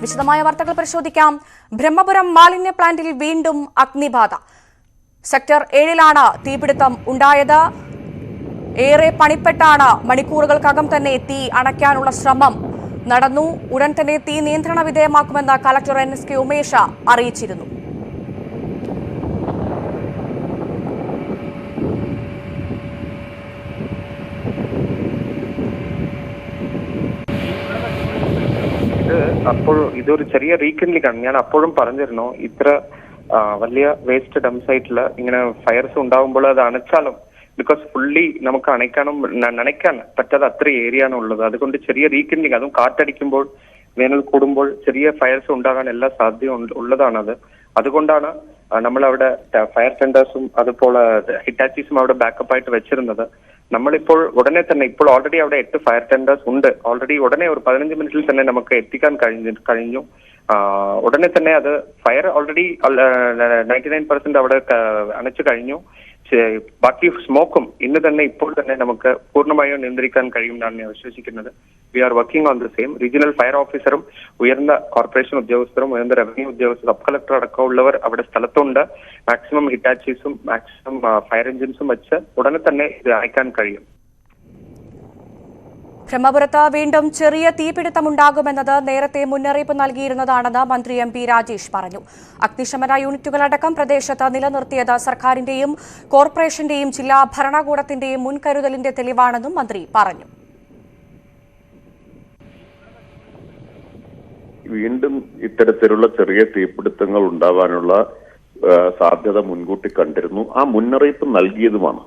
വിശദമായ വാർത്തകൾ പരിശോധിക്കാം. ബ്രഹ്മപുരം മാലിന്യ പ്ലാന്റിൽ വീണ്ടും അഗ്നിബാധ. സെക്ടർ 7-ലാണ് തീപിടുത്തം ഉണ്ടായത്. ഏറെ പണിപ്പെട്ടാണ് മണിക്കൂറുകൾക്കകം തന്നെ തീ അണയ്ക്കാനുള്ള ശ്രമം നടന്നു. ഉടൻ തന്നെ തീ നിയന്ത്രണ വിധേയമാക്കുമെന്ന് കളക്ടർ NSK ഉമേഷ് അറിയിച്ചിരുന്നു. അപ്പോൾ ഇതൊരു ചെറിയ റീകൺലിംഗ് ആണ്. ഞാൻ അപ്പോഴും പറഞ്ഞിരുന്നു, ഇത്ര വലിയ വേസ്റ്റ് ഡംപ് സൈറ്റിൽ ഇങ്ങനെ ഫയർസ് ഉണ്ടാകുമ്പോൾ അത് അണച്ചാലും, ബിക്കോസ് ഫുള്ളി നമുക്ക് നനയ്ക്കാൻ പറ്റാതെ അത്ര ഏരിയ ആണ് ഉള്ളത്. അതുകൊണ്ട് ചെറിയ റീകൺലിംഗ്, അതും കാറ്റടിക്കുമ്പോൾ വേനൽ കൂടുമ്പോൾ ചെറിയ ഫയർസ് ഉണ്ടാകാൻ എല്ലാ സാധ്യത ഉള്ളതാണത്. അതുകൊണ്ടാണ് നമ്മൾ അവിടെ ഫയർ ടെൻഡേഴ്സും അതുപോലെ ഹിറ്റാച്ചീസും അവിടെ ബാക്കപ്പ് ആയിട്ട് വെച്ചിരുന്നത്. നമ്മളിപ്പോൾ ഉടനെ തന്നെ ഇപ്പോൾ ഓൾറെഡി അവിടെ 8 ഫയർ ടെൻഡേഴ്സ് ഉണ്ട്. ഓൾറെഡി ഉടനെ ഒരു 15 മിനിറ്റിൽ തന്നെ നമുക്ക് എത്തിക്കാൻ കഴിഞ്ഞു. ഉടനെ തന്നെ അത് ഫയർ ഓൾറെഡി 99% അവിടെ അണച്ചു കഴിഞ്ഞു. ബാക്കി സ്മോക്കും ഇന്ന് തന്നെ ഇപ്പോൾ തന്നെ നമുക്ക് പൂർണ്ണമായും നിയന്ത്രിക്കാൻ കഴിയുമെന്നാണ് ഞാൻ വിശ്വസിക്കുന്നത്. We are working on the same. Regional fire ഓഫീസറും ഉയർന്ന കോർപ്പറേഷൻ ഉദ്യോഗസ്ഥരും ഉയർന്ന റവന്യൂ ഉദ്യോഗസ്ഥരും സബ് കളക്ടർ അടക്കമുള്ളവർ അവിടെ സ്ഥലത്തുണ്ട്. മാക്സിമം ഹിറ്റാച്ചീസും മാക്സിമം ഫയർ എഞ്ചിൻസും വെച്ച് ഉടനെ തന്നെ ഇത് അയക്കാൻ കഴിയും. ബ്രഹ്മപുരത്ത് വീണ്ടും ചെറിയ തീപിടുത്തമുണ്ടാകുമെന്നത് നേരത്തെ മുന്നറിയിപ്പ് നൽകിയിരുന്നതാണെന്ന് മന്ത്രി MP രാജേഷ് പറഞ്ഞു. അഗ്നിശമന യൂണിറ്റുകളടക്കം പ്രദേശത്ത് നിലനിർത്തിയത് സർക്കാരിന്റെയും കോർപ്പറേഷന്റെയും ജില്ലാ ഭരണകൂടത്തിന്റെയും മുൻകരുതലിന്റെ തെളിവാണെന്നും മന്ത്രി പറഞ്ഞു. വീണ്ടും ഇത്തരത്തിലുള്ള ചെറിയ തീപിടുത്തങ്ങൾ ഉണ്ടാവാനുള്ള സാധ്യത മുൻകൂട്ടി കണ്ടിരുന്നു. ആ മുന്നറിയിപ്പ് നൽകിയതുമാണ്.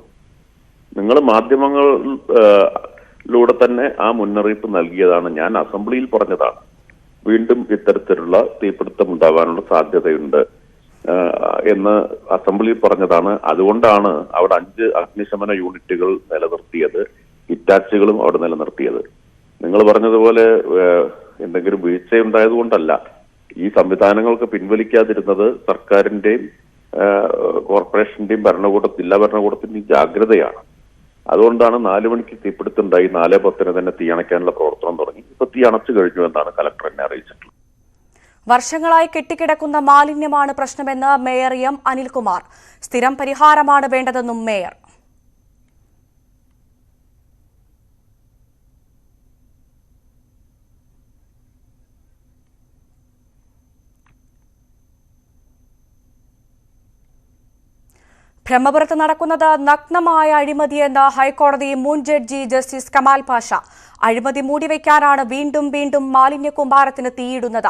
നിങ്ങൾ മാധ്യമങ്ങളിലൂടെ തന്നെ ആ മുന്നറിയിപ്പ് നൽകിയതാണ്. ഞാൻ അസംബ്ലിയിൽ പറഞ്ഞതാണ്, വീണ്ടും ഇത്തരത്തിലുള്ള തീപിടുത്തം ഉണ്ടാവാനുള്ള സാധ്യതയുണ്ട് എന്ന് അസംബ്ലിയിൽ പറഞ്ഞതാണ്. അതുകൊണ്ടാണ് അവിടെ 5 അഗ്നിശമന യൂണിറ്റുകൾ നിലനിർത്തിയത്, ഹിറ്റാച്ചുകളും അവിടെ നിലനിർത്തിയത്. നിങ്ങൾ പറഞ്ഞതുപോലെ എന്തെങ്കിലും വീഴ്ചയുണ്ടായതുകൊണ്ടല്ല. ഈ സംവിധാനങ്ങൾക്ക് പിൻവലിക്കാതിരുന്നത് സർക്കാരിന്റെയും കോർപ്പറേഷന്റെയും ജില്ലാ ഭരണകൂടത്തിന്റെയും ജാഗ്രതയാണ്. അതുകൊണ്ടാണ് 4 മണിക്ക് തീപിടുത്തുണ്ടായി, 4:10 തന്നെ തീ അണയ്ക്കാനുള്ള പ്രവർത്തനം തുടങ്ങി. ഇപ്പൊ തീ അണച്ചു കഴിഞ്ഞു എന്നാണ് കളക്ടർ എന്നെ അറിയിച്ചിട്ടുള്ളത്. വർഷങ്ങളായി കെട്ടിക്കിടക്കുന്ന മാലിന്യമാണ് പ്രശ്നമെന്ന് മേയർ M അനിൽകുമാർ. സ്ഥിരം പരിഹാരമാണ് വേണ്ടതെന്നും മേയർ. ബ്രഹ്മപുരത്ത് നടക്കുന്നത് നഗ്നമായ അഴിമതിയെന്ന് ഹൈക്കോടതി മുൻ ജഡ്ജി ജസ്റ്റിസ് കമാൽ പാഷ. അഴിമതി മൂടിവെക്കാനാണ് വീണ്ടും വീണ്ടും മാലിന്യ കൂമ്പാരത്തിന് തീയിടുന്നത്.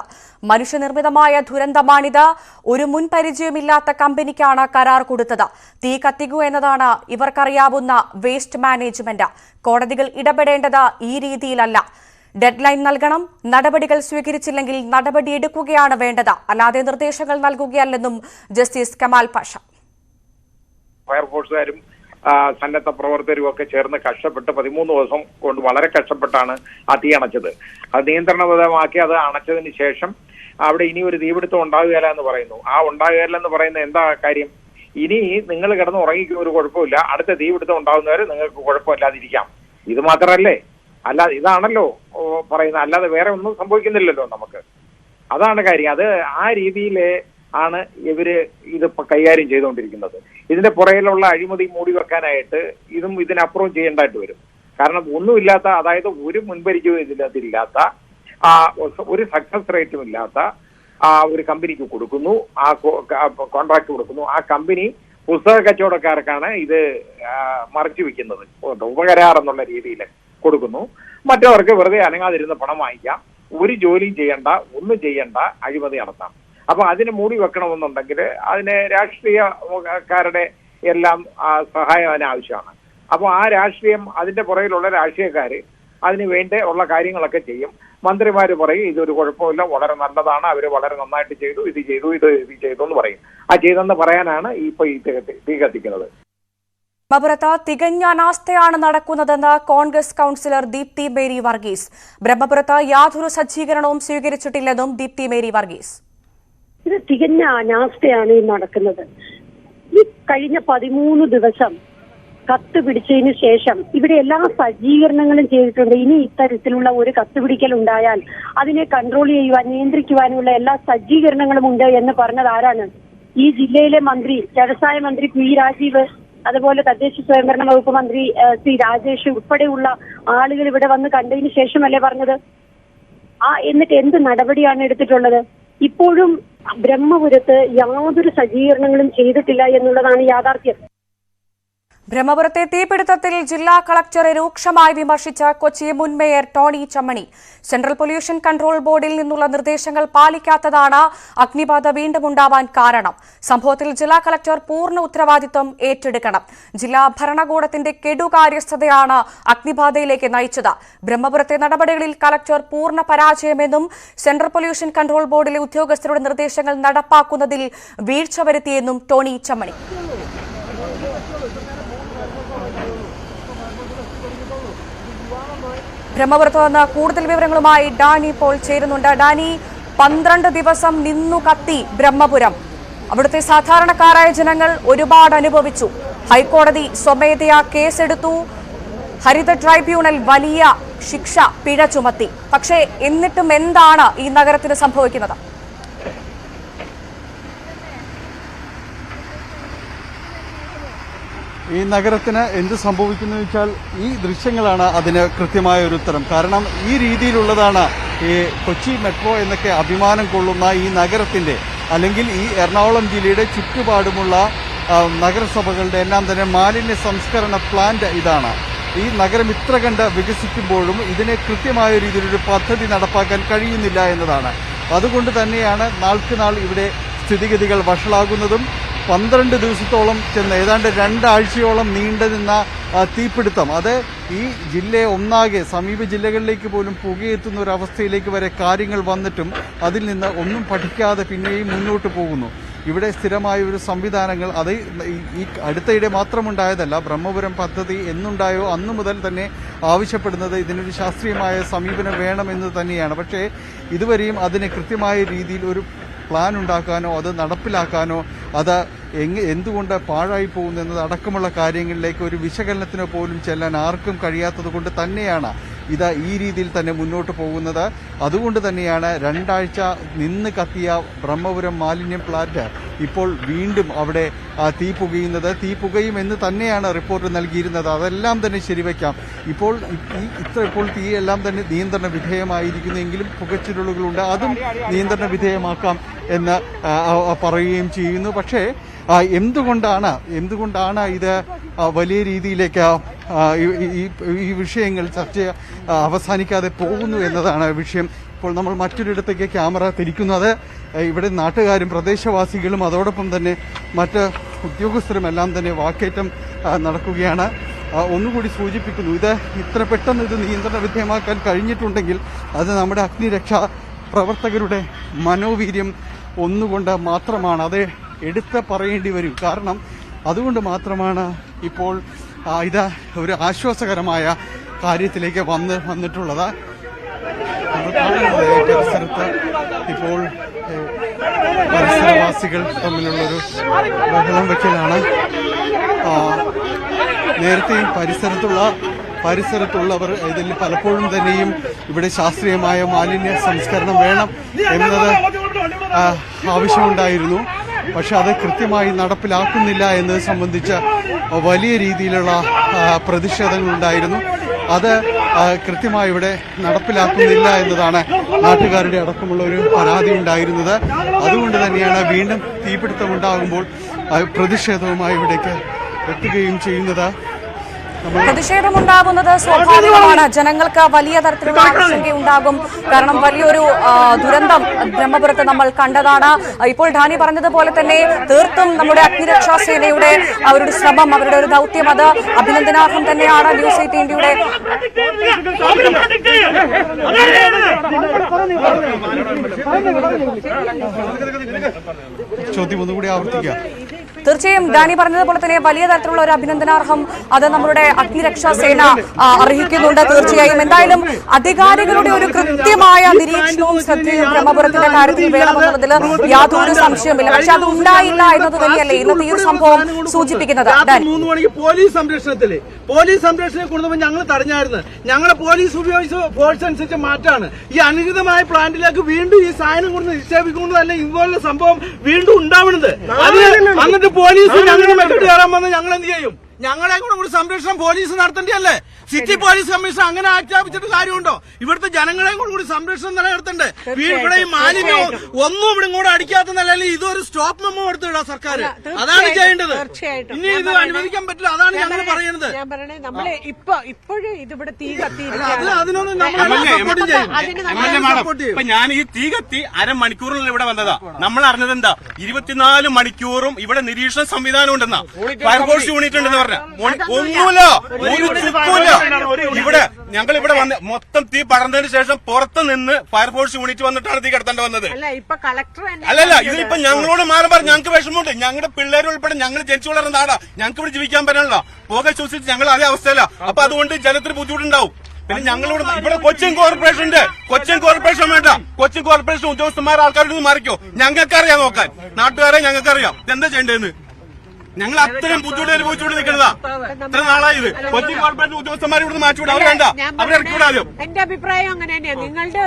മനുഷ്യനിർമ്മിതമായ ദുരന്തമാണിത്. ഒരു മുൻപരിചയമില്ലാത്ത കമ്പനിക്കാണ് കരാർ കൊടുത്തത്. തീ കത്തിക്കൂ എന്നതാണ് ഇവർക്കറിയാവുന്ന വേസ്റ്റ് മാനേജ്മെന്റ്. കോടതികൾ ഇടപെടേണ്ടത് ഈ രീതിയിലല്ല. ഡെഡ് ലൈൻ നൽകണം. നടപടികൾ സ്വീകരിച്ചില്ലെങ്കിൽ നടപടിയെടുക്കുകയാണ് വേണ്ടത്, അല്ലാതെ നിർദ്ദേശങ്ങൾ നൽകുകയല്ലെന്നും ജസ്റ്റിസ് കമാൽ പാഷ. ഫയർഫോഴ്സുകാരും സന്നദ്ധ പ്രവർത്തകരും ഒക്കെ ചേർന്ന് കഷ്ടപ്പെട്ട് 13 ദിവസം കൊണ്ട് വളരെ കഷ്ടപ്പെട്ടാണ് ആ തീ അണച്ചത്. അത് നിയന്ത്രണവിധേയമാക്കി അത് അണച്ചതിന് ശേഷം അവിടെ ഇനി ഒരു തീപിടുത്തം ഉണ്ടാകുകയില്ല എന്ന് പറയുന്നു. ആ ഉണ്ടാകുകയില്ല എന്ന് പറയുന്ന എന്താ കാര്യം? ഇനി നിങ്ങൾ കിടന്ന് ഉറങ്ങിക്കും, ഒരു കുഴപ്പമില്ല, അടുത്ത തീപിടുത്തം ഉണ്ടാകുന്നവരെ നിങ്ങൾക്ക് കുഴപ്പമില്ലാതിരിക്കാം. ഇത് മാത്രമല്ലേ, അല്ലാതെ ഇതാണല്ലോ പറയുന്നത്, അല്ലാതെ വേറെ ഒന്നും സംഭവിക്കുന്നില്ലല്ലോ നമുക്ക്. അതാണ് കാര്യം. അത് ആ രീതിയിൽ ആണ് ഇവര് ഇത് കൈകാര്യം ചെയ്തുകൊണ്ടിരിക്കുന്നത്. ഇതിന്റെ പുറകിലുള്ള അഴിമതി മൂടി വെക്കാനായിട്ട് ഇതും ഇതിനപ്പുറവും ചെയ്യേണ്ടതായിട്ട് വരും. കാരണം ഒന്നുമില്ലാത്ത, അതായത് ഒരു മുൻപരിചയവും ഇതിനകത്തില്ലാത്ത, ഒരു സക്സസ് റേറ്റും ഇല്ലാത്ത ഒരു കമ്പനിക്ക് കൊടുക്കുന്നു, ആ കോൺട്രാക്ട് കൊടുക്കുന്നു. ആ കമ്പനി പുസ്തക കച്ചവടക്കാർക്കാണ് ഇത് മറച്ചു വെക്കുന്നത്, ഉപകരാർ എന്നുള്ള രീതിയിൽ കൊടുക്കുന്നു. മറ്റവർക്ക് വെറുതെ അനങ്ങാതിരുന്ന പണം വാങ്ങിക്കാം, ഒരു ജോലിയും ചെയ്യണ്ട, ഒന്നും ചെയ്യണ്ട, അഴിമതി നടത്താം. അപ്പൊ അതിന് മൂടി വെക്കണമെന്നുണ്ടെങ്കിൽ അതിന് രാഷ്ട്രീയക്കാരുടെ എല്ലാം സഹായം അതിന് ആവശ്യമാണ്. അപ്പൊ ആ രാഷ്ട്രീയം, അതിന്റെ പുറകിലുള്ള രാഷ്ട്രീയക്കാര് അതിന് വേണ്ടി ഉള്ള കാര്യങ്ങളൊക്കെ ചെയ്യും. മന്ത്രിമാര് പറയും ഇതൊരു കുഴപ്പമില്ല, വളരെ നല്ലതാണ്, അവര് വളരെ നന്നായിട്ട് ചെയ്തു, ഇത് ചെയ്തു എന്ന് പറയും. ആ ചെയ്തെന്ന് പറയാനാണ് ഇപ്പൊ ഈ തീ കത്തിക്കുന്നത്. ബ്രഹ്മപുരത്ത് തികഞ്ഞ അനാസ്ഥയാണ് നടക്കുന്നതെന്ന് കോൺഗ്രസ് കൌൺസിലർ ദീപ്തി മേരി വർഗീസ്. ബ്രഹ്മപുരത്ത് യാതൊരു സജ്ജീകരണവും സ്വീകരിച്ചിട്ടില്ലെന്നും ദീപ്തി മേരി വർഗീസ്. ഇത് തികഞ്ഞ അനാസ്ഥയാണ് ഈ നടക്കുന്നത്. ഈ കഴിഞ്ഞ 13 ദിവസം കത്ത് പിടിച്ചതിന് ശേഷം ഇവിടെ എല്ലാ സജ്ജീകരണങ്ങളും ചെയ്തിട്ടുണ്ട്. ഇനി ഇത്തരത്തിലുള്ള ഒരു കത്ത് പിടിക്കൽ ഉണ്ടായാൽ അതിനെ കൺട്രോൾ ചെയ്യുവാൻ, നിയന്ത്രിക്കുവാനുള്ള എല്ലാ സജ്ജീകരണങ്ങളും ഉണ്ട് എന്ന് പറഞ്ഞത് ആരാണ്? ഈ ജില്ലയിലെ മന്ത്രി, വ്യവസായ മന്ത്രി പി രാജീവ്, അതുപോലെ തദ്ദേശ സ്വയംഭരണ വകുപ്പ് മന്ത്രി സി രാജേഷ് ഉൾപ്പെടെയുള്ള ആളുകൾ ഇവിടെ വന്ന് കണ്ടതിന് ശേഷമല്ലേ പറഞ്ഞത്? എന്നിട്ട് എന്ത് നടപടിയാണ് എടുത്തിട്ടുള്ളത്? ഇപ്പോഴും ബ്രഹ്മപുരത്ത് യാതൊരു സജ്ജീകരണങ്ങളും ചെയ്തിട്ടില്ല എന്നുള്ളതാണ് യാഥാർത്ഥ്യം. ബ്രഹ്മപുരത്തെ തീപിടുത്തത്തിൽ ജില്ലാ കളക്ടറെ രൂക്ഷമായി വിമർശിച്ച കൊച്ചി മുൻ mayor Tony Chammani. Central pollution control ബോർഡിൽ നിന്നുള്ള നിർദ്ദേശങ്ങൾ പാലിക്കാത്തതാണ് അഗ്നിബാധ വീണ്ടും ഉണ്ടാവാൻ കാരണം. സംഭവത്തിൽ ജില്ലാ കളക്ടർ പൂർണ്ണ ഉത്തരവാദിത്വം ഏറ്റെടുക്കണം. ജില്ലാ ഭരണകൂടത്തിന്റെ കെടുകാര്യസ്ഥതയാണ് അഗ്നിബാധയിലേക്ക് നയിച്ചത്. ബ്രഹ്മപുരത്തെ നടപടികളിൽ കളക്ടർ പൂർണ്ണ പരാജയമെന്നും സെൻട്രൽ പൊല്യൂഷൻ കൺട്രോൾ ബോർഡിലെ ഉദ്യോഗസ്ഥരുടെ നിർദ്ദേശങ്ങൾ നടപ്പാക്കുന്നതിൽ വീഴ്ച വരുത്തിയെന്നും ടോണി ചമ്മണി. ബ്രഹ്മപുരത്ത് നിന്ന് കൂടുതൽ വിവരങ്ങളുമായി ഡാനി പോൾ ചേരുന്നുണ്ട്. ഡാനി, 12 ദിവസം നിന്നു കത്തി ബ്രഹ്മപുരം. അവിടുത്തെ സാധാരണക്കാരായ ജനങ്ങൾ ഒരുപാട് അനുഭവിച്ചു. ഹൈക്കോടതി സ്വമേധയാ കേസെടുത്തു. ഹരിത ട്രൈബ്യൂണൽ വലിയ ശിക്ഷ, പിഴ ചുമത്തി. പക്ഷേ എന്നിട്ടും എന്താണ് ഈ നഗരത്തിന് സംഭവിക്കുന്നത്? ഈ നഗരത്തിന് എന്ത് സംഭവിക്കുന്നു വെച്ചാൽ ഈ ദൃശ്യങ്ങളാണ് അതിന് കൃത്യമായ ഒരു ഉത്തരം. കാരണം ഈ രീതിയിലുള്ളതാണ് ഈ കൊച്ചി മെട്രോ എന്നൊക്കെ അഭിമാനം കൊള്ളുന്ന ഈ നഗരത്തിന്റെ, അല്ലെങ്കിൽ ഈ എറണാകുളം ജില്ലയുടെ ചുറ്റുപാടുമുള്ള നഗരസഭകളുടെ എല്ലാം തന്നെ മാലിന്യ സംസ്കരണ പ്ലാന്റ് ഇതാണ്. ഈ നഗരം ഇത്ര കണ്ട് വികസിക്കുമ്പോഴും ഇതിനെ കൃത്യമായ രീതിയിലൊരു പദ്ധതി നടപ്പാക്കാൻ കഴിയുന്നില്ല എന്നതാണ്. അതുകൊണ്ട് തന്നെയാണ് നാൾക്ക് നാൾ ഇവിടെ സ്ഥിതിഗതികൾ വഷളാകുന്നതും 12 ദിവസത്തോളം ചെന്ന് ഏതാണ്ട് 2 ആഴ്ചയോളം നീണ്ടുനിന്ന തീപിടുത്തം, അത് ഈ ജില്ലയെ ഒന്നാകെ സമീപ ജില്ലകളിലേക്ക് പോലും പുകയെത്തുന്ന ഒരു അവസ്ഥയിലേക്ക് വരെ കാര്യങ്ങൾ വന്നിട്ടും അതിൽ നിന്ന് ഒന്നും പഠിക്കാതെ പിന്നെയും മുന്നോട്ട് പോകുന്നു. ഇവിടെ സ്ഥിരമായ ഒരു സംവിധാനങ്ങൾ അത് ഈ അടുത്തയിടെ മാത്രമുണ്ടായതല്ല. ബ്രഹ്മപുരം പദ്ധതി എന്നുണ്ടായോ അന്നു മുതൽ തന്നെ ആവശ്യപ്പെടുന്നത് ഇതിനൊരു ശാസ്ത്രീയമായ സമീപനം വേണമെന്ന് തന്നെയാണ്. പക്ഷേ ഇതുവരെയും അതിന് കൃത്യമായ രീതിയിൽ ഒരു പ്ലാൻ ഉണ്ടാക്കാനോ അത് നടപ്പിലാക്കാനോ അത് എന്തുകൊണ്ട് പാഴായി പോകുന്നു എന്നത് അടക്കമുള്ള കാര്യങ്ങളിലേക്ക് ഒരു വിശകലനത്തിന് പോലും ചെല്ലാൻ ആർക്കും കഴിയാത്തത് കൊണ്ട് തന്നെയാണ് ഇത് ഈ രീതിയിൽ തന്നെ മുന്നോട്ട് പോകുന്നത്. അതുകൊണ്ട് തന്നെയാണ് 2 ആഴ്ച നിന്ന് കത്തിയ ബ്രഹ്മപുരം മാലിന്യം പ്ലാന്റ് ഇപ്പോൾ വീണ്ടും അവിടെ തീ പുകയുന്നത്. തീ പുകയുമെന്ന് തന്നെയാണ് റിപ്പോർട്ട് നൽകിയിരുന്നത്. അതെല്ലാം തന്നെ ശരിവയ്ക്കാം. ഇപ്പോൾ തീയെല്ലാം തന്നെ നിയന്ത്രണ വിധേയമായിരിക്കുന്നെങ്കിലും പുകച്ചിലുകളുണ്ട്, അതും നിയന്ത്രണ വിധേയമാക്കാം എന്ന് പറയുകയും ചെയ്യുന്നു. പക്ഷേ എന്തുകൊണ്ടാണ് ഇത് വലിയ രീതിയിലേക്ക് ഈ വിഷയങ്ങൾ ചർച്ച അവസാനിക്കാതെ പോകുന്നു എന്നതാണ് വിഷയം. ഇപ്പോൾ നമ്മൾ മറ്റൊരിടത്തേക്ക് ക്യാമറ തിരിക്കുന്നത്. ഇവിടെ നാട്ടുകാരും പ്രദേശവാസികളും അതോടൊപ്പം തന്നെ മറ്റ് ഉദ്യോഗസ്ഥരും എല്ലാം തന്നെ വാക്കേറ്റം നടക്കുകയാണ്. ഒന്നുകൂടി സൂചിപ്പിക്കുന്നു, ഇത് ഇത്ര പെട്ടെന്ന് ഇത് നിയന്ത്രണ വിധേയമാക്കാൻ കഴിഞ്ഞിട്ടുണ്ടെങ്കിൽ അത് നമ്മുടെ അഗ്നിരക്ഷാ പ്രവർത്തകരുടെ മനോവീര്യം ഒന്നുകൊണ്ട് മാത്രമാണ്. അത് എടുത്ത് പറയേണ്ടി വരും. കാരണം അതുകൊണ്ട് മാത്രമാണ് ഇപ്പോൾ ഇത് ഒരു ആശ്വാസകരമായ കാര്യത്തിലേക്ക് വന്നിട്ടുള്ളത്. പരിസരത്ത് ഇപ്പോൾ പരിസരവാസികൾ തമ്മിലുള്ളൊരു ബഹളം വയ്ക്കലാണ്. നേരത്തെയും പരിസരത്തുള്ളവർ ഇതിൽ പലപ്പോഴും തന്നെയും ഇവിടെ ശാസ്ത്രീയമായ മാലിന്യ സംസ്കരണം വേണം എന്നത് ആവശ്യമുണ്ടായിരുന്നു. പക്ഷെ അത് കൃത്യമായി നടപ്പിലാക്കുന്നില്ല എന്നത് സംബന്ധിച്ച് വലിയ രീതിയിലുള്ള പ്രതിഷേധങ്ങളുണ്ടായിരുന്നു. അത് കൃത്യമായി ഇവിടെ നടപ്പിലാക്കുന്നില്ല എന്നതാണ് നാട്ടുകാരുടെ അടക്കമുള്ള ഒരു പരാതി ഉണ്ടായിരുന്നത്. അതുകൊണ്ട് തന്നെയാണ് വീണ്ടും തീപിടുത്തമുണ്ടാകുമ്പോൾ പ്രതിഷേധവുമായി ഇവിടേക്ക് എത്തുകയും ചെയ്യുന്നത്. പ്രതിഷേധമുണ്ടാകുന്നത് സ്വാഭാവികമാണ്. ജനങ്ങൾക്ക് വലിയ തരത്തിലുള്ള ആശങ്കയുണ്ടാകും. കാരണം വലിയൊരു ദുരന്തം ബ്രഹ്മപുരത്ത് നമ്മൾ കണ്ടതാണ്. ഇപ്പോൾ ധാനി പറഞ്ഞതുപോലെ തന്നെ തീർത്തും നമ്മുടെ അഗ്നിരക്ഷാ സേനയുടെ അവരുടെ ശ്രമം, അവരുടെ ഒരു ദൗത്യം, അത് അഭിനന്ദനാർഹം തന്നെയാണ്. ന്യൂസ് 18 ഇന്ത്യയുടെ ചോദ്യം ഒന്നുകൂടി ആവർത്തിക്കാം. തീർച്ചയായും ഡാനി പറഞ്ഞതുപോലെ തന്നെ വലിയ തരത്തിലുള്ള ഒരു അഭിനന്ദനാർഹം അത് നമ്മളുടെ അഗ്നിരക്ഷാ സേന അർഹിക്കുന്നുണ്ട്. തീർച്ചയായും എന്തായാലും അധികാരികളുടെ ഒരു കൃത്യമായ നിരീക്ഷണവും ശ്രദ്ധയും ബ്രഹ്മപുരത്തിന്റെ കാര്യത്തിൽ വേണമെന്നുള്ളതിൽ യാതൊരു സംശയവുമില്ല. പക്ഷെ അത് ഉണ്ടായില്ല എന്നത് തന്നെയല്ലേ ഇന്നത്തെ ഈ ഒരു സംഭവം സൂചിപ്പിക്കുന്നത്. 3 മണിക്ക് പോലീസ് സംരക്ഷണത്തിൽ കൊണ്ടുപോയി ഞങ്ങൾ തടഞ്ഞായിരുന്നു. ഞങ്ങളെ പോലീസ് ഉപയോഗിച്ച ഫോഴ്സ് അനുസരിച്ച് മാറ്റാണ്. ഈ അനധികൃതമായ പ്ലാന്റിലേക്ക് വീണ്ടും ഈ സാധനം കൊണ്ട് നിക്ഷേപിക്കുന്നതല്ല ഇതുപോലുള്ള സംഭവം വീണ്ടും ഉണ്ടാവുന്നത്. അത് എന്നിട്ട് പോലീസ് ഞങ്ങൾ മെക്കിട്ട് കയറാൻ വന്ന് ഞങ്ങൾ എന്ത് ചെയ്യും? ഞങ്ങളെ കൂടെ സംരക്ഷണം പോലീസ് നടത്തേണ്ടതല്ലേ? സിറ്റി പോലീസ് കമ്മീഷണർ അങ്ങനെ ആജ്ഞാപിച്ചിട്ട് കാര്യമുണ്ടോ? ഇവിടുത്തെ ജനങ്ങളെ കൂടി സംരക്ഷണം നിലനിർത്തണ്ടേ? ഇവിടെ ഈ മാലിന്യം ഒന്നും ഇവിടെ ഇങ്ങോട്ട് അടിക്കാത്ത നിലയിൽ ഇതൊരു സ്റ്റോപ്പ് മെമ്മോ എടുത്തിടാ സർക്കാർ. അതാണ് ചെയ്യേണ്ടത്. ഇനി ഇത് അനുവദിക്കാൻ പറ്റില്ല. അതാണ് ഞങ്ങൾ പറയുന്നത്. ഞാൻ പറയണേ നമ്മളെ ഇപ്പോഴും ഇതിവിടെ തീ കത്തിയിരിക്കുകയാണ്. അതിനൊന്നും നമ്മൾ സപ്പോർട്ട് ചെയ്യും. ഇപ്പൊ ഞാൻ ഈ തീ കത്തി അരമണിക്കൂറിൽ ഇവിടെ വന്നതാ. നമ്മൾ അറിഞ്ഞത് എന്താ? 24 മണിക്കൂറും ഇവിടെ നിരീക്ഷണ സംവിധാനം ഉണ്ടെന്നാ, ഫയർഫോഴ്സ് യൂണിറ്റ് ഉണ്ടെന്ന് പറഞ്ഞ ഒന്നുമില്ല, ഇവിടെ ഞങ്ങൾ ഇവിടെ വന്ന് മൊത്തം തീ പടർന്നതിന് ശേഷം പുറത്ത് നിന്ന് ഫയർഫോഴ്സ് യൂണിറ്റ് വന്നിട്ടാണ് തീ കടത്തേണ്ടി വന്നത്. അല്ലല്ല, ഇതിപ്പോ ഞങ്ങളോട് മാറി പറഞ്ഞ് ഞങ്ങൾക്ക് വിഷമമുണ്ട്. ഞങ്ങളുടെ പിള്ളേർ ഉൾപ്പെടെ ഞങ്ങൾ ജനിച്ചു വളർന്ന നാടാ. ഞങ്ങൾക്ക് ഇവിടെ ജീവിക്കാൻ പറ്റാനല്ലോ. പുക ശ്വസിച്ച് ഞങ്ങൾ അതേ അവസ്ഥയല്ല. അപ്പൊ അതുകൊണ്ട് ജനത്തിന് ബുദ്ധിമുട്ടുണ്ടാവും. പിന്നെ ഞങ്ങളോട് ഇവിടെ കൊച്ചിൻ കോർപ്പറേഷൻ വേണ്ട, കൊച്ചിൻ കോർപ്പറേഷൻ ഉദ്യോഗസ്ഥന്മാർ ആൾക്കാരോട് മാറിക്കോ. ഞങ്ങൾക്കറിയാം നോക്കാൻ, നാട്ടുകാരെ ഞങ്ങൾക്കറിയാം എന്താ ചെയ്യേണ്ടതെന്ന്. ഞങ്ങൾ അത്രയും ബുദ്ധിമുട്ട് അനുഭവിച്ചുകൊണ്ട് നിൽക്കുന്നതാ ഇത്ര നാളായത്. കൊച്ചി കോർപ്പറേഷൻ ഉദ്യോഗസ്ഥന്മാരെ ഇവിടെ മാറ്റിവിടാം. അവർ വേണ്ട, അവരെ ഇറക്കിവിടാലും. എന്റെ അഭിപ്രായം അങ്ങനെ തന്നെയാണ്. നിങ്ങളുടെ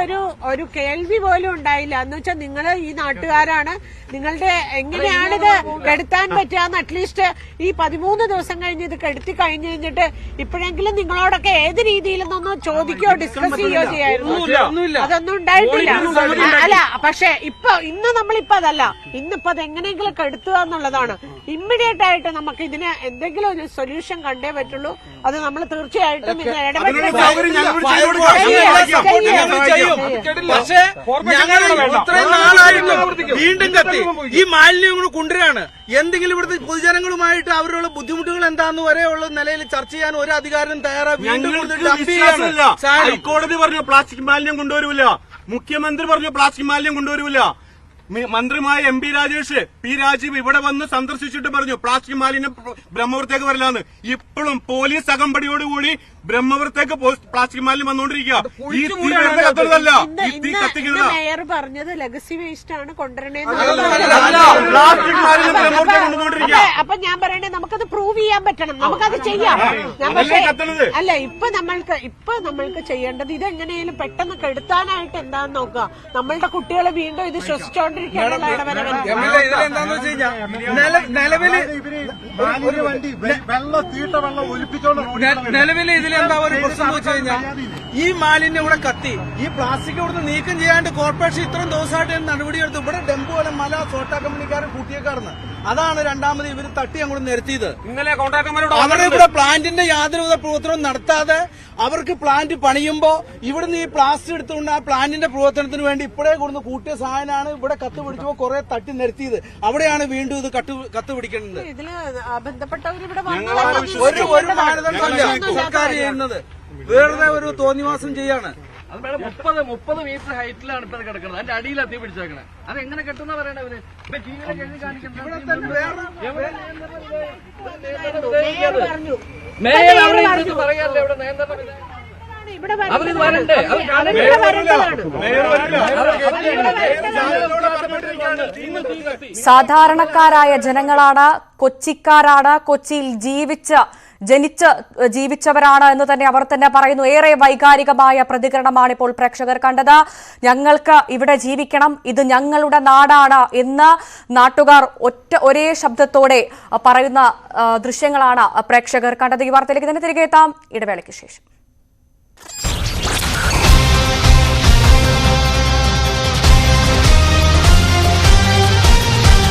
ഒരു കേൾവി പോലും ഉണ്ടായില്ല എന്ന് വെച്ചാൽ നിങ്ങൾ ഈ നാട്ടുകാരാണ്. നിങ്ങളുടെ എങ്ങനെയാണിത് കെടുത്താൻ പറ്റുക? അറ്റ്ലീസ്റ്റ് ഈ 13 ദിവസം കഴിഞ്ഞ് ഇത് കെടുത്തി കഴിഞ്ഞു കഴിഞ്ഞിട്ട് ഇപ്പോഴെങ്കിലും നിങ്ങളോടൊക്കെ ഏത് രീതിയിലെന്നൊന്നും ചോദിക്കുകയോ ഡിസ്കസ് ചെയ്യുകയോ ചെയ്യായിരുന്നു. അതൊന്നും ഉണ്ടായിട്ടില്ല. അല്ല, പക്ഷെ ഇന്ന് നമ്മളിപ്പോ അതല്ല, ഇന്നിപ്പോ അതെങ്ങനെയെങ്കിലും കെടുത്തുക എന്നുള്ളതാണ്. ഇമ്മീഡിയറ്റ് ആയിട്ട് നമുക്ക് ഇതിന് എന്തെങ്കിലും ഒരു സൊല്യൂഷൻ കണ്ടേ പറ്റുള്ളൂ. അത് നമ്മൾ തീർച്ചയായിട്ടും ഇത് പക്ഷേ ഞങ്ങൾ ഇത്രയും നാളായിട്ട് വീണ്ടും കത്തി ഈ മാലിന്യം കൂടെ കൊണ്ടുവരാണ്. എന്തെങ്കിലും ഇവിടുത്തെ പൊതുജനങ്ങളുമായിട്ട് അവരുടെ ബുദ്ധിമുട്ടുകൾ എന്താന്ന് വരെയുള്ള നിലയിൽ ചർച്ച ചെയ്യാൻ ഒരു അധികാരം തയ്യാറാണ്. ഹൈക്കോടതി പറഞ്ഞു പ്ലാസ്റ്റിക് മാലിന്യം കൊണ്ടുവരൂല, മുഖ്യമന്ത്രി പറഞ്ഞു പ്ലാസ്റ്റിക് മാലിന്യം കൊണ്ടുവരൂല. മന്ത്രിമായ MP രാജേഷ്, P രാജീവ് ഇവിടെ വന്ന് സന്ദർശിച്ചിട്ട് പറഞ്ഞു പ്ലാസ്റ്റിക് മാലിന്യം ബ്രഹ്മപുരത്തേക്ക് വരില്ലാന്ന്. ഇപ്പോഴും പോലീസ് അകമ്പടിയോടുകൂടി ബ്രഹ്മപുരത്തേക്ക് പ്ലാസ്റ്റിക് മാലിന്യം വന്നുകൊണ്ടിരിക്കുക. ഈ തീ കത്തുന്നതല്ല, ഈ തീ കത്തിക്കുന്നത്. മേയർ പറഞ്ഞത് ലെഗസി വേസ്റ്റ് ആണ് കൊണ്ടുവരണേന്ന്. പ്ലാസ്റ്റിക് മാലിന്യം ബ്രഹ്മപുരത്തേക്ക് കൊണ്ടുവന്നിരിക്കുക. അപ്പൊ ഞാൻ പറയണേ നമുക്കത് പ്രൂവ് ചെയ്യാൻ പറ്റണം, നമുക്കത് ചെയ്യാം. അല്ല, ഇപ്പൊ നമ്മൾക്ക് ചെയ്യേണ്ടത് ഇതെങ്ങനെയും പെട്ടെന്ന് കെടുത്താനായിട്ട് എന്താന്ന് നോക്കുക. നമ്മളുടെ കുട്ടികളെ വീണ്ടും ഇത് ശ്വസിച്ചോണ്ടിരിക്കുകയാണ്. ഇതിലെന്താന്ന് വെച്ച് കഴിഞ്ഞാൽ നിലവില് ഇതിലെന്താ ഒരു പ്രശ്നം എന്ന് വെച്ച് കഴിഞ്ഞാൽ ഈ മാലിന്യം ഇവിടെ കത്തി ഈ പ്ലാസ്റ്റിക് ഇവിടുന്ന് നീക്കം ചെയ്യാണ്ട് കോർപ്പറേഷൻ ഇത്രയും ദിവസമായിട്ട് നടപടിയെടുത്തു. ഇവിടെ ഡെമ്പു പോലെ മല സോട്ടാ കമ്പനിക്കാരൻ കൂട്ടിയേക്കാർന്ന്. അതാണ് രണ്ടാമത് ഇവര് തട്ടി അങ്ങോട്ട് നിർത്തിയത്. ഇന്നലെ കോൺട്രാക്ടർമാരോട് അവരെ ഇവിടെ പ്ലാന്റിന്റെ യാതൊരുവിധ പ്രവർത്തനവും നടത്താതെ അവർക്ക് പ്ലാന്റ് പണിയുമ്പോ ഇവിടുന്ന് ഈ പ്ലാസ്റ്റിക് എടുത്തുകൊണ്ട് ആ പ്ലാന്റിന്റെ പ്രവർത്തനത്തിന് വേണ്ടി ഇപ്പോഴേ കൊടുന്ന് കൂട്ടിയ സാധനമാണ് ഇവിടെ കത്ത് പിടിച്ചപ്പോ കുറെ തട്ടി നിർത്തിയത്. അവിടെയാണ് വീണ്ടും ഇത് കത്ത് പിടിക്കേണ്ടത്. ഇതില് ബന്ധപ്പെട്ടവരിവിടെ ഒരു മാനദണ്ഡമല്ല സർക്കാർ ചെയ്യുന്നത്, വേറെ ഒരു തോന്നിവാസം ചെയ്യാണ്. 30 മീറ്റർ ഹൈറ്റിലാണ് ഇപ്പൊ കിടക്കുന്നത്. അതിന്റെ അടിയിലാണ് തീ പിടിച്ചേക്കണേ. അത് എങ്ങനെ കെട്ടുന്ന പറയണവര് പറയാല്ലേ ഇവിടെ നിയന്ത്രണം അവരിത് വരണ്ടേ? സാധാരണക്കാരായ ജനങ്ങളാണ്, കൊച്ചിക്കാരാണ്, കൊച്ചിയിൽ ജനിച്ച് ജീവിച്ചവരാണ് എന്ന് തന്നെ അവർ തന്നെ പറയുന്നു. ഏറെ വൈകാരികമായ പ്രതികരണമാണ് ഇപ്പോൾ പ്രേക്ഷകർ കണ്ടത്. ഞങ്ങൾക്ക് ഇവിടെ ജീവിക്കണം, ഇത് ഞങ്ങളുടെ നാടാണ് എന്ന് നാട്ടുകാർ ഒരേ ശബ്ദത്തോടെ പറയുന്ന ദൃശ്യങ്ങളാണ് പ്രേക്ഷകർ കണ്ടത്. ഈ വാർത്തയിലേക്ക് തന്നെ തിരികെ എത്താം ഇടവേളയ്ക്ക് ശേഷം.